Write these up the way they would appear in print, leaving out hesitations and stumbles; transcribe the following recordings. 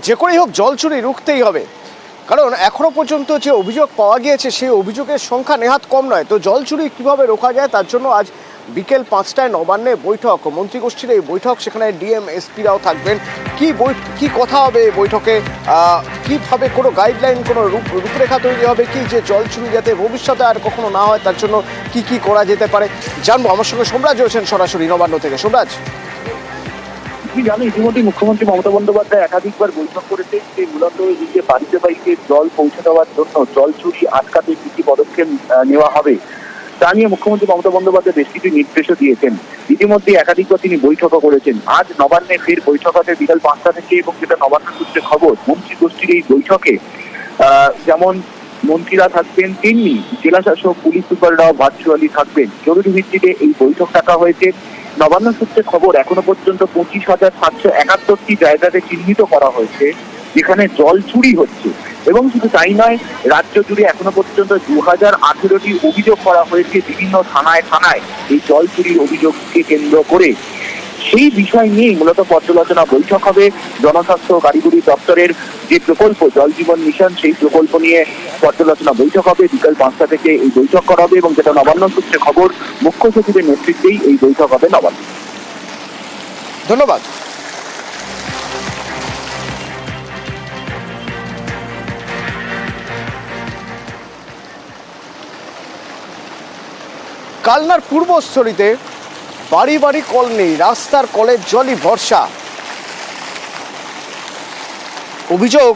যে করেই হোক জল চুরি রুখতেই হবে, কারণ এখনো পর্যন্ত যে অভিযোগ পাওয়া গিয়েছে সেই অভিযোগের সংখ্যা নেহাত কম নয়। তো জল চুরি কীভাবে রোখা যায় তার জন্য আজ বিকেল 5টায় নবান্নে বৈঠক, মন্ত্রীগোষ্ঠীর এই বৈঠক। সেখানে ডিএম এসপিরাও থাকবেন। কি কথা হবে এই বৈঠকে, কিভাবে কোনো গাইডলাইন, কোনো রূপরেখা তৈরি হবে কি, যে জল চুরি যাতে ভবিষ্যতে আর কখনো না হয় তার জন্য কি করা যেতে পারে জানবো। আমার সঙ্গে সোমরাজ রয়েছেন সরাসরি নবান্ন থেকে। সোমরাজ, কি জানো, ইতিমধ্যে মুখ্যমন্ত্রী মমতা বন্দ্যোপাধ্যায় একাধিকবার বৈঠক করেছেন যে মূলত এই যে বাড়িতে বাড়িতে জল পৌঁছে দেওয়ার জন্য জল চুরি আটকাতে কি পদক্ষেপ নেওয়া হবে তা নিয়ে মুখ্যমন্ত্রী মমতা বন্দ্যোপাধ্যায় বেশ কিছু নির্দেশও দিয়েছেন। ইতিমধ্যে একাধিকবার তিনি বৈঠকও করেছেন। আজ নবান্নে ফের বৈঠক হবে বিকাল 5টা থেকে, এবং যেটা নবান্ন সূত্রে খবর, মন্ত্রী গোষ্ঠীর এই বৈঠকে যেমন মন্ত্রীরা থাকবেন, তেমনি জেলা শাসক, পুলিশ সুপাররাও ভার্চুয়ালি থাকবেন। জরুরি ভিত্তিতে এই বৈঠক ডাকা হয়েছে। নবান্ন সূত্রে খবর, এখনো পর্যন্ত 25,771টি জায়গাতে চিহ্নিত করা হয়েছে যেখানে জল চুরি হচ্ছে, এবং শুধু তাই নয়, রাজ্য জুড়ে এখনো পর্যন্ত 2018টি অভিযোগ করা হয়েছে বিভিন্ন থানায় এই জল চুরির অভিযোগকে কেন্দ্র করে। সেই বিষয় নিয়েই মূলত পর্যালোচনা বৈঠক হবে। জনস্বাস্থ্য কারিগরি দপ্তরের যে প্রকল্প জল জীবন মিশন, সেই প্রকল্প নিয়ে পর্যালোচনা বৈঠক হবে। বিকাল 5টা থেকে এই বৈঠক করা হবে, এবং যেটা নবান্ন সূত্রে খবর, মুখ্য সচিবের নেতৃত্বেই এই বৈঠক হবে নবান্ন। ধন্যবাদ। কালনার পূর্বস্থলীতে বাড়ি বাড়ি কল নেই, রাস্তার কলের জলই ভরসা। অভিযোগ,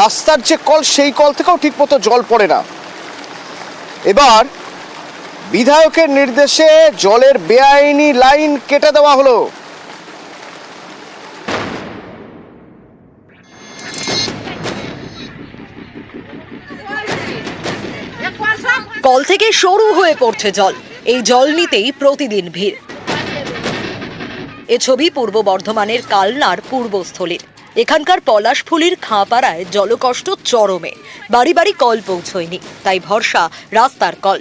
রাস্তার যে কল সেই কল থেকেও ঠিক মতো জল পড়ে না। এবার বিধায়কের নির্দেশে জলের বেআইনি লাইন কেটে দেওয়া হলো। কল থেকে সরু হয়ে পড়ছে জল, এই জল নিতেই প্রতিদিন ভিড়। এ ছবি পূর্ব বর্ধমানের কালনার পূর্বস্থলীর। এখানকার পলাশফুলির খাঁপাড়ায় জলকষ্ট চরমে, বাড়ি বাড়ি কল পৌঁছয়নি, তাই ভরসা রাস্তার কল।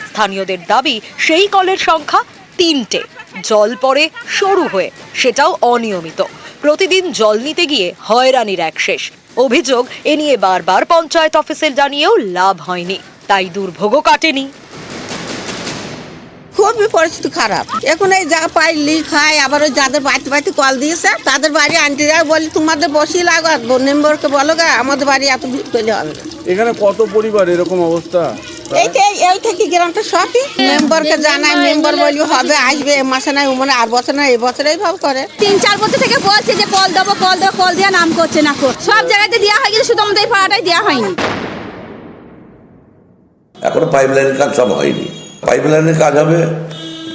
স্থানীয়দের দাবি, সেই কলের সংখ্যা 3টে, জল পড়ে সরু হয়ে, সেটাও অনিয়মিত। প্রতিদিন জল নিতে গিয়ে হয়রানির এক শেষ। অভিযোগ, এ নিয়ে বারবার পঞ্চায়েত অফিসে জানিয়েও লাভ হয়নি, তাই দুর্ভোগও কাটেনি। খুবই পরিস্থিতি খারাপ। এখন এই জায়গা পাইলি খায়, আবার ওই যাদের বাড়িতে কল দিয়েছে তাদের বাড়ি আনতে যায়, বলি তোমাদের বসিয়ে লাগো, মেম্বারকে বলো গা, আমাদের বাড়ি এত ভিড় করলে হবে না। এখানে কত পরিবার এরকম অবস্থা? এই থেকে গ্রামটা সবই মেম্বারকে জানায়, মেম্বার বলি হবে, আসবে, এ মাসে নাই, মানে আর বছর না, এই বছর এইভাবে করে। 3-4 বছর থেকে বলছে যে কল দেবো, কল দেওয়া নাম করছে না। সব জায়গাতে দেওয়া হয়, কিন্তু শুধু আমাদের এই পাড়াটাই দেওয়া হয়নি। এখনো পাইপলাইনের কাজ সব হয়নি। পাইপলাইনের কাজ হবে,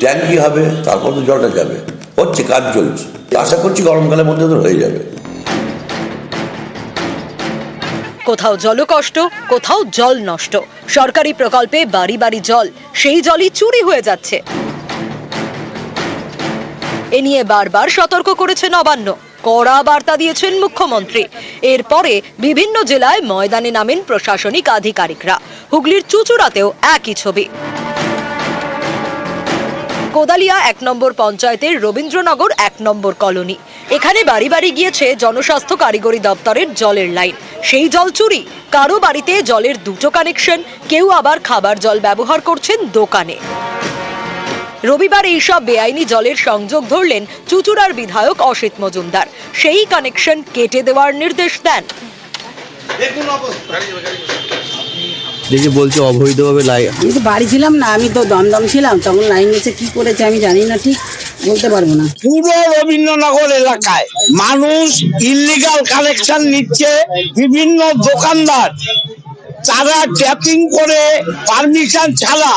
ট্যাঙ্কি হবে, তারপর তো জলটা যাবে। হচ্ছে, কাজ চলছে, আশা করছি গরমকালের মধ্যে তো হয়ে যাবে। কোথাও জলকষ্ট, কোথাও জল নষ্ট। সরকারি প্রকল্পে বাড়ি বাড়ি জল, সেই জলই চুরি হয়ে যাচ্ছে। এ নিয়ে বারবার সতর্ক করেছে নবান্ন, কড়া বার্তা দিয়েছেন মুখ্যমন্ত্রী। এরপরে বিভিন্ন জেলায় ময়দানে নামেন প্রশাসনিক আধিকারিকরা। হুগলির চুঁচুড়াতেও একই ছবি। কোদালিয়া 1 নম্বর পঞ্চায়েতের রবীন্দ্রনগর 1 নম্বর কলোনি, এখানে বাড়ি বাড়ি গিয়েছে জনস্বাস্থ্য কারিগরি দপ্তরের জলের লাইন। সেই জল চুরি, কারো বাড়িতে জলের 2টো কানেকশন, কেউ আবার খাবার জল ব্যবহার করছেন দোকানে। রবিবার এইসব বেআইনি জলের সংযোগ ধরলেন চুঁচুড়ার বিধায়ক অসিত মজুমদার। সেই কানেকশন কেটে দেওয়ার নির্দেশ দেন। দেখি বলছে অবৈধভাবে লাইন। আমি তো বাড়ি ছিলাম না, আমি তো দমদম ছিলাম, তখন লাইন এসে কি করেছে আমি জানি না, ঠিক বলতে পারবো না। পুরো রবীন্দ্রনগর এলাকায় মানুষ ইলিগাল কানেকশন নিচ্ছে। বিভিন্ন দোকানদার তারা ট্যাপিং করে পারমিশন ছাড়া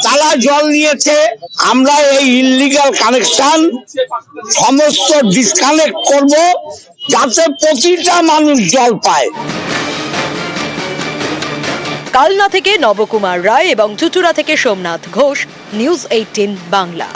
তারা জল নিয়েছে। আমরা এই ইলিগাল কানেকশন সমস্ত ডিসকানেক্ট করব, যাতে প্রতিটা মানুষ জল পায়। কালনা থেকে নবকুমার রায় এবং চুঁচুড়া থেকে সোমনাথ ঘোষ, নিউজ 18 বাংলা।